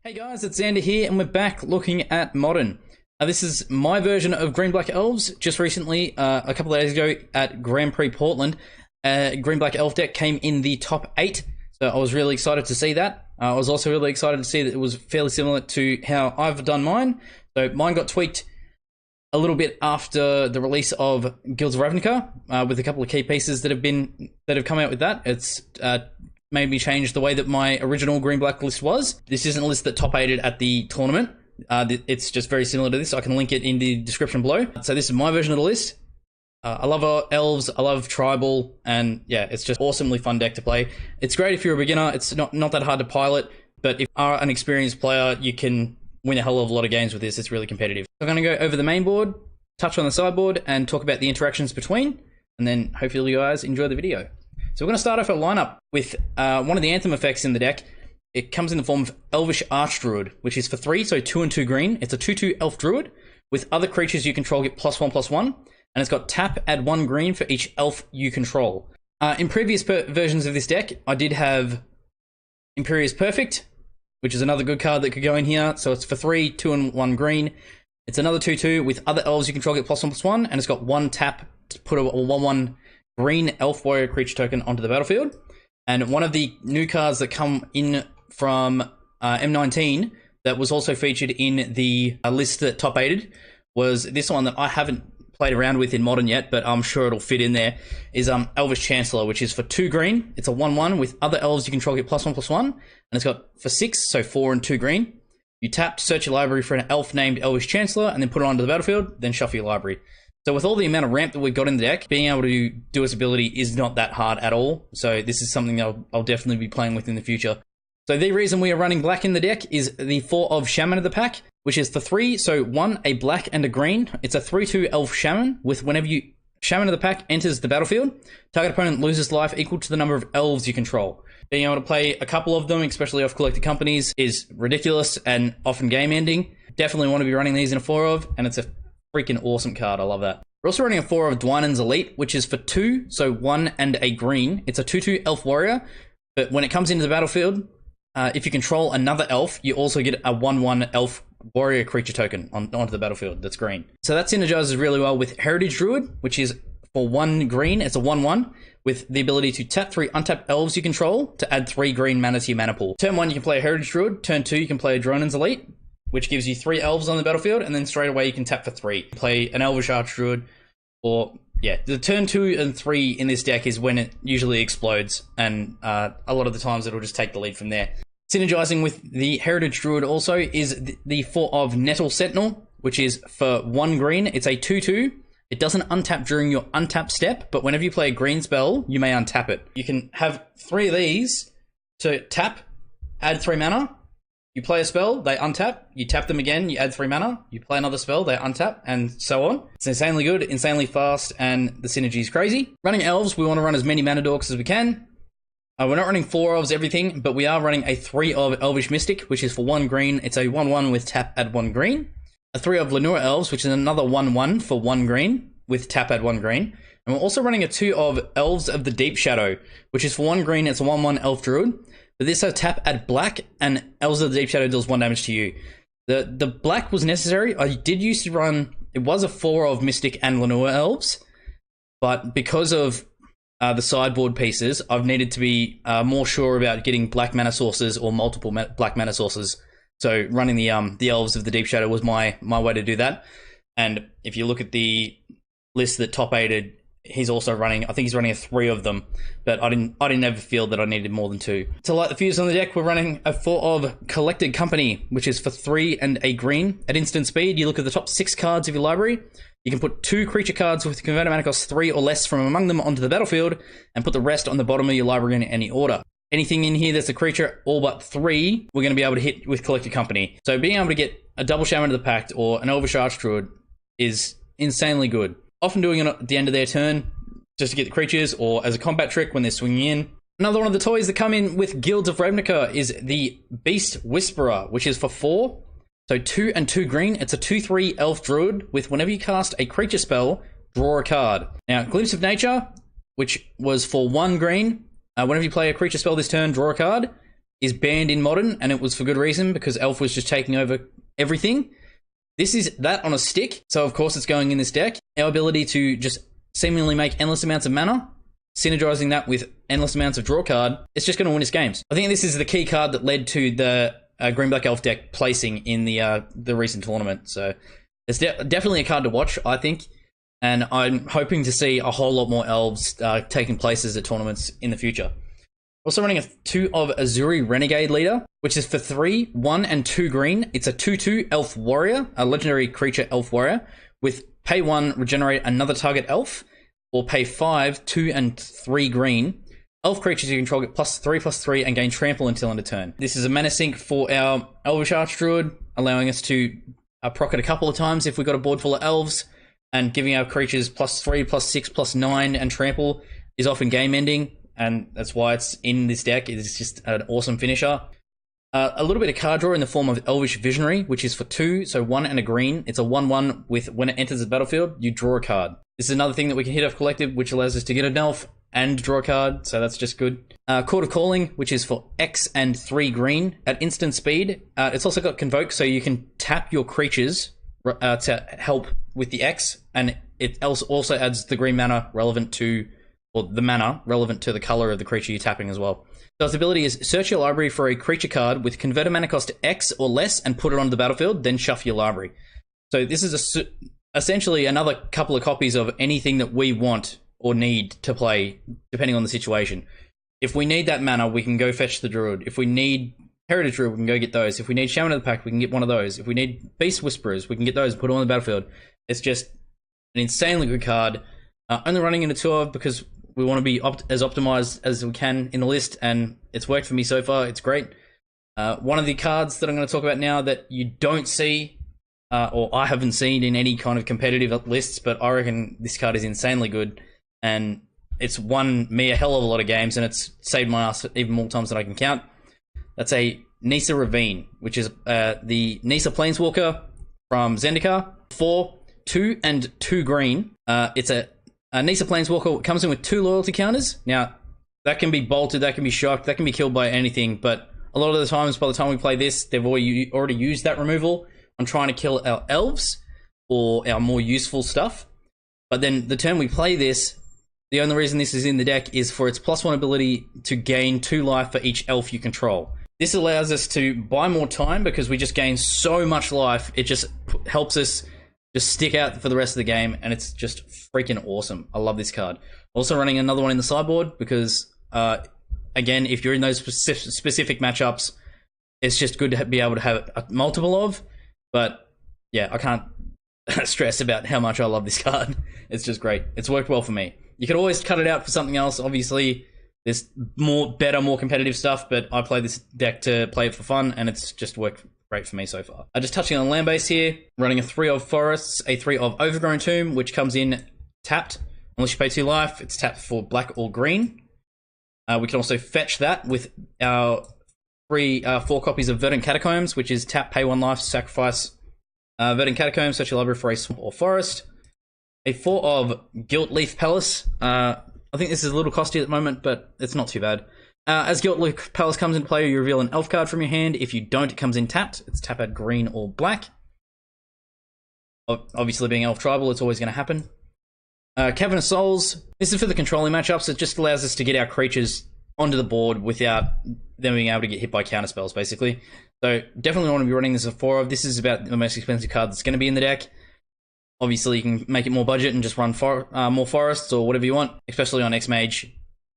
Hey guys, it's Xander here, and we're back looking at Modern. This is my version of Green Black Elves. Just recently, a couple of days ago at Grand Prix Portland, Green Black Elf deck came in the top 8, so I was really excited to see that. I was also really excited to see that it was fairly similar to how I've done mine. So mine got tweaked a little bit after the release of Guilds of Ravnica, with a couple of key pieces that have come out with that. It's made me change the way that my original Green Black list was. This isn't a list that top 8'd at the tournament. It's just very similar to this. I can link it in the description below. So this is my version of the list. I love Elves, I love Tribal, and yeah, it's just awesomely fun deck to play. It's great if you're a beginner. It's not that hard to pilot, but if you are an experienced player, you can win a hell of a lot of games with this. It's really competitive. I'm going to go over the main board, touch on the sideboard, and talk about the interactions between, and then hopefully you guys enjoy the video. So we're going to start off our lineup with one of the Anthem effects in the deck. It comes in the form of Elvish Archdruid, which is for 3, so 2 and 2 green. It's a 2/2 Elf Druid. With other creatures you control get +1/+1, and it's got tap, add 1 green for each elf you control. In previous versions of this deck, I did have Imperious Perfect, which is another good card that could go in here. So it's for 3, 2 and 1 green. It's another 2/2 with other elves you control get +1/+1, and it's got 1 tap to put a 1/1 green elf warrior creature token onto the battlefield. And one of the new cards that come in from M19 that was also featured in the list that top 8'd was this one that I haven't played around with in Modern yet, but I'm sure it'll fit in there, is Elvish Chancellor, which is for 2 green. It's a 1/1 with other elves you control get +1/+1, and it's got for 6, so 4 and 2 green. You tap to search your library for an elf named Elvish Chancellor, and then put it onto the battlefield, then shuffle your library. So with all the amount of ramp that we've got in the deck, being able to do its ability is not that hard at all. So this is something that I'll definitely be playing with in the future. So the reason we are running black in the deck is the 4 of Shaman of the pack, which is the 3, so 1, a black and a green. It's a 3/2 Elf Shaman, with whenever Shaman of the pack enters the battlefield, target opponent loses life equal to the number of elves you control. Being able to play a couple of them, especially off collected companies, is ridiculous and often game ending. Definitely want to be running these in a 4 of, and it's a freaking awesome card. I love that. We're also running a 4 of Dwynen's Elite, which is for 2, so 1 and a green. It's a 2/2 Elf Warrior, but when it comes into the battlefield, if you control another elf, you also get a 1/1 Elf Warrior creature token onto the battlefield that's green. So that synergizes really well with Heritage Druid, which is for 1 green. It's a 1/1 with the ability to tap 3 untapped elves you control to add 3 green mana to your mana pool. Turn 1, you can play a Heritage Druid. Turn 2, you can play a Dwynen's Elite, which gives you 3 elves on the battlefield, and then straight away you can tap for 3. Play an Elvish Archdruid, or yeah, the turn 2 and 3 in this deck is when it usually explodes, and a lot of the times it'll just take the lead from there. Synergizing with the Heritage Druid also is the 4 of Nettle Sentinel, which is for 1 green. It's a 2/2. It doesn't untap during your untap step, but whenever you play a green spell, you may untap it. You can have 3 of these to tap, add 3 mana. You play a spell, they untap, you tap them again, you add 3 mana, you play another spell, they untap, and so on. It's insanely good, insanely fast, and the synergy is crazy. Running elves, we want to run as many mana dorks as we can. We're not running 4 elves everything, but we are running a 3 of Elvish Mystic, which is for 1 green. It's a 1/1 with tap, add 1 green. A 3 of Lenore Elves, which is another 1/1 for 1 green, with tap, add 1 green. And we're also running a 2 of Elves of the Deep Shadow, which is for 1 green, it's a 1/1 Elf Druid. But this has tap, add black, and Elves of the Deep Shadow deals 1 damage to you. The black was necessary. I did used to run, it was a 4 of Mystic and Lenore Elves, but because of the sideboard pieces, I've needed to be more sure about getting black mana sources or multiple black mana sources. So running the Elves of the Deep Shadow was my way to do that. And if you look at the list that top 8'd, he's also running, I think he's running a 3 of them, but I didn't ever feel that I needed more than 2. To light the fuse on the deck, we're running a 4 of Collected Company, which is for 3 and a green. At instant speed, you look at the top 6 cards of your library. You can put 2 creature cards with converted mana cost 3 or less from among them onto the battlefield, and put the rest on the bottom of your library in any order. Anything in here that's a creature, all but 3, we're going to be able to hit with Collected Company. So being able to get a double Shaman of the Pact or an Elvish Archdruid is insanely good. Often doing it at the end of their turn, just to get the creatures, or as a combat trick when they're swinging in. Another one of the toys that come in with Guilds of Ravnica is the Beast Whisperer, which is for 4. So 2 and 2 green. It's a 2/3 Elf Druid with whenever you cast a creature spell, draw a card. Now, Glimpse of Nature, which was for 1 green. Whenever you play a creature spell this turn, draw a card. is banned in Modern, and it was for good reason, because Elf was just taking over everything. This is that on a stick, so of course it's going in this deck. Our ability to just seemingly make endless amounts of mana, synergizing that with endless amounts of draw card, it's just going to win us games. I think this is the key card that led to the Green Black Elf deck placing in the recent tournament. So it's definitely a card to watch, I think. And I'm hoping to see a whole lot more Elves taking places at tournaments in the future. Also running a 2 of Azuri Renegade Leader, which is for 3, 1 and 2 green. It's a 2/2 Elf Warrior, a legendary creature Elf Warrior, with pay 1, regenerate another target Elf, or pay 5, 2 and 3 green. Elf creatures you control get +3/+3 and gain trample until end of turn. This is a mana sink for our Elvish Archdruid, allowing us to proc it a couple of times if we've got a board full of Elves, and giving our creatures +3, +6, +9 and trample is often game ending. And that's why it's in this deck. It is just an awesome finisher. A little bit of card draw in the form of Elvish Visionary, which is for 2, so 1 and a green. It's a 1/1 with when it enters the battlefield, you draw a card. This is another thing that we can hit off Collective, which allows us to get an elf and draw a card, so that's just good. Court of Calling, which is for X and 3 green. At instant speed, it's also got Convoke, so you can tap your creatures to help with the X, and it also adds the green mana relevant to, or the mana relevant to the color of the creature you're tapping as well. So its ability is search your library for a creature card with convert a mana cost to X or less and put it onto the battlefield, then shuffle your library. So this is essentially another couple of copies of anything that we want or need to play, depending on the situation. If we need that mana, we can go fetch the Druid. If we need Heritage Druid, we can go get those. If we need Shaman of the Pack, we can get one of those. If we need Beast Whisperers, we can get those and put them on the battlefield. It's just an insanely good card. Only running in a 2 of because we want to be as optimized as we can in the list, and it's worked for me so far. It's great. One of the cards that I'm going to talk about now that you don't see, or I haven't seen in any kind of competitive lists, but I reckon this card is insanely good, and it's won me a hell of a lot of games, and it's saved my ass even more times than I can count. That's a Nisa Ravine, which is the Nisa Planeswalker from Zendikar. 4, 2 and 2 green. It's a Nisa Planeswalker comes in with 2 loyalty counters. Now, that can be bolted, that can be shocked, that can be killed by anything, but a lot of the times, by the time we play this, they've already used that removal on trying to kill our Elves or our more useful stuff. But then the turn we play this, the only reason this is in the deck is for its +1 ability to gain 2 life for each Elf you control. This allows us to buy more time because we just gain so much life. It just helps us just stick out for the rest of the game, and it's just freaking awesome. I love this card. Also running another one in the sideboard because, again, if you're in those specific matchups, it's just good to be able to have a multiple of. But yeah, I can't stress about how much I love this card. It's just great. It's worked well for me. You could always cut it out for something else. Obviously, there's better, more competitive stuff, but I play this deck to play it for fun, and it's just worked great for me so far. Just touching on land base here, running a 3 of Forests, a 3 of Overgrown Tomb, which comes in tapped. Unless you pay 2 life, it's tapped for black or green. We can also fetch that with our 4 copies of Verdant Catacombs, which is tap, pay 1 life, sacrifice Verdant Catacombs, search your library for a swamp or forest. A 4 of Gilt Leaf Palace. I think this is a little costly at the moment, but it's not too bad. As Gilt Leaf Palace comes into play, you reveal an elf card from your hand. If you don't, it comes in tapped. It's tap at green or black. Obviously, being elf tribal, it's always going to happen. Cavern of Souls. This is for the controlling matchups. It just allows us to get our creatures onto the board without them being able to get hit by counterspells, basically. So definitely want to be running this as a 4 of. This is about the most expensive card that's going to be in the deck. Obviously, you can make it more budget and just run more forests or whatever you want, especially on Xmage.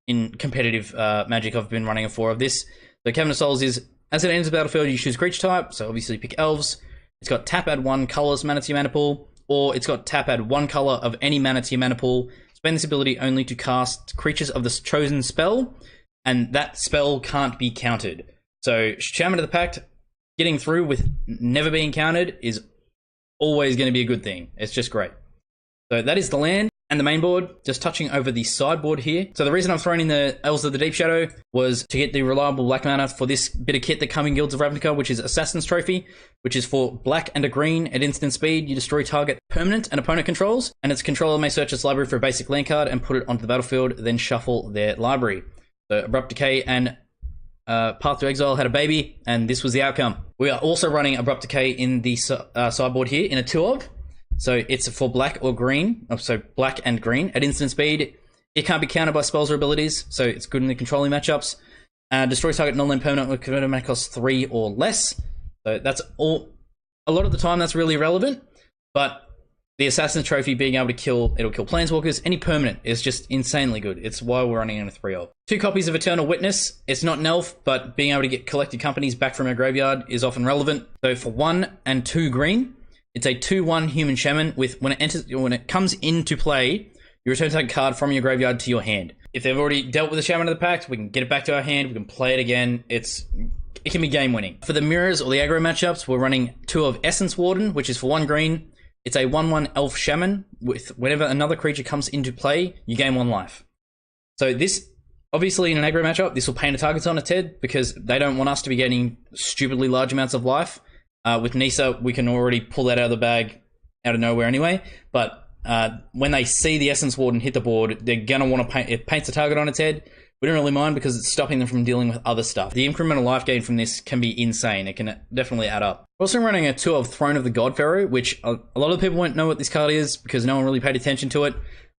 In competitive Magic, I've been running a 4 of this. So Cavern of Souls is, as it enters the battlefield, you choose creature type, so obviously pick Elves. It's got tap, add 1 colorless mana to your mana pool, or it's got tap, add 1 color of any mana to your mana pool. Spend this ability only to cast creatures of the chosen spell, and that spell can't be countered. So Shaman of the Pact, getting through with never being countered is always going to be a good thing. It's just great. So that is the land and the main board. Just touching over the sideboard here. So the reason I'm throwing in the Elves of the Deep Shadow was to get the reliable black mana for this bit of kit that come in Guilds of Ravnica, which is Assassin's Trophy, which is for black and a green at instant speed. You destroy target permanent and opponent controls, and its controller may search its library for a basic land card and put it onto the battlefield, then shuffle their library. So Abrupt Decay and Path to Exile had a baby, and this was the outcome. We are also running Abrupt Decay in the sideboard here in a 2 of. So it's for black or green, so black and green. At instant speed, it can't be countered by spells or abilities, so it's good in the controlling matchups. Destroys target non-land permanent with converted mana cost 3 or less. So that's all. A lot of the time, that's really irrelevant, but the Assassin's Trophy being able to kill, it'll kill Planeswalkers, any permanent is just insanely good. It's why we're running in a 3 of. 2 copies of Eternal Witness. It's not an elf, but being able to get collected companies back from our graveyard is often relevant. So for 1 and 2 green, it's a 2/1 human shaman with when it comes into play, you return target card from your graveyard to your hand. If they've already dealt with the Shaman of the Pact, we can get it back to our hand, we can play it again. It can be game winning. For the mirrors or the aggro matchups, we're running 2 of Essence Warden, which is for 1 green. It's a 1/1 elf shaman with whenever another creature comes into play, you gain 1 life. So this, obviously in an aggro matchup, this will paint a target on its head because they don't want us to be getting stupidly large amounts of life. With Nisa, we can already pull that out of the bag out of nowhere anyway, but when they see the Essence Warden hit the board, they're going to want to paint, it paints a target on its head. We don't really mind because it's stopping them from dealing with other stuff. The incremental life gain from this can be insane. It can definitely add up. We're also running a 2 of Throne of the God Pharaoh, which a lot of people won't know what this card is because no one really paid attention to it.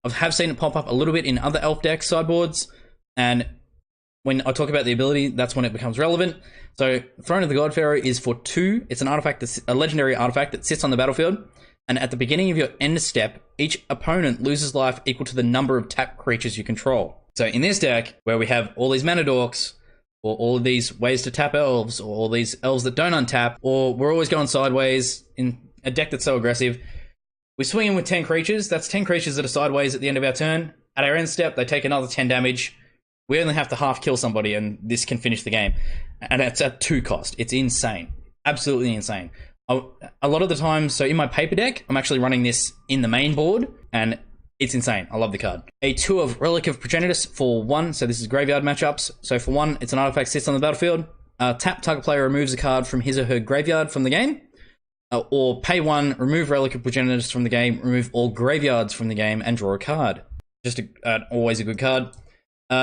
I have seen it pop up a little bit in other elf deck sideboards, and when I talk about the ability, that's when it becomes relevant. So Throne of the God Pharaoh is for 2. It's an artifact, a legendary artifact that sits on the battlefield. And at the beginning of your end step, each opponent loses life equal to the number of tapped creatures you control. So in this deck, where we have all these mana dorks, or all of these ways to tap elves, or all these elves that don't untap, or we're always going sideways in a deck that's so aggressive, we swing in with 10 creatures. That's 10 creatures that are sideways at the end of our turn. At our end step, they take another 10 damage. We only have to half kill somebody, and this can finish the game. And it's at 2 cost. It's insane. Absolutely insane. A lot of the time, so in my paper deck, I'm actually running this in the main board, and it's insane. I love the card. A 2 of Relic of Progenitus for 1, so this is graveyard matchups. So for 1, it's an artifact sits on the battlefield. Tap, target player removes a card from his or her graveyard from the game. Or pay 1, remove Relic of Progenitus from the game, remove all graveyards from the game, and draw a card. Just always a good card.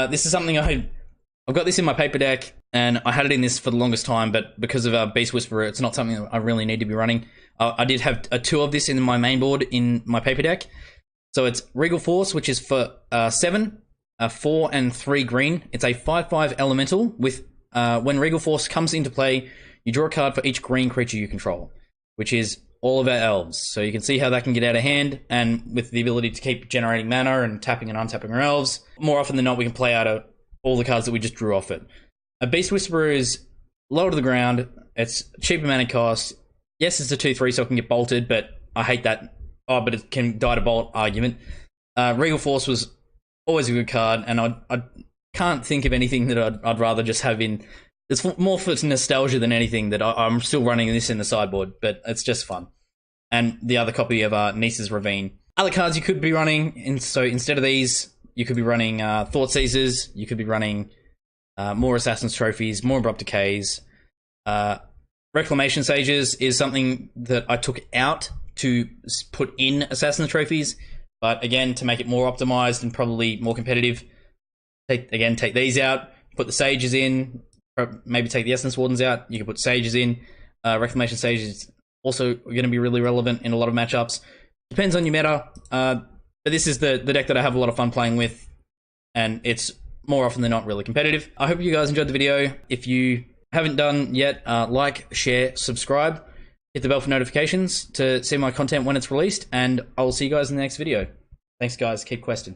This is something I've got this in my paper deck, and I had it in this for the longest time, but because of Beast Whisperer, it's not something that I really need to be running. I did have a 2 of this in my main board in my paper deck. So it's Regal Force, which is for 7, 4, and 3 green. It's a 5/5 elemental with, when Regal Force comes into play, you draw a card for each green creature you control, which is all of our elves. So you can see how that can get out of hand, and with the ability to keep generating mana and tapping and untapping our elves, more often than not, we can play out of all the cards that we just drew off it. A Beast Whisperer is low to the ground. It's cheaper mana cost. Yes, it's a 2/3, so it can get bolted, but I hate that. Oh, but it can die to bolt argument. Regal Force was always a good card, and I can't think of anything that I'd rather just have in. It's more for nostalgia than anything that I'm still running this in the sideboard, but it's just fun. And the other copy of Nisa's Ravine. Other cards you could be running, so instead of these, you could be running Thought Seizers, you could be running more Assassin's Trophies, more Abrupt Decays. Reclamation Sages is something that I took out to put in Assassin's Trophies, but again, to make it more optimized and probably more competitive, take these out, put the Sages in, maybe take the Essence Wardens out, you can put Sages in. Reclamation Sages also going to be really relevant in a lot of matchups. Depends on your meta, but this is the deck that I have a lot of fun playing with, and it's more often than not really competitive. I hope you guys enjoyed the video. If you haven't done yet, like, share, subscribe, hit the bell for notifications to see my content when it's released, and I will see you guys in the next video. Thanks guys, keep questing.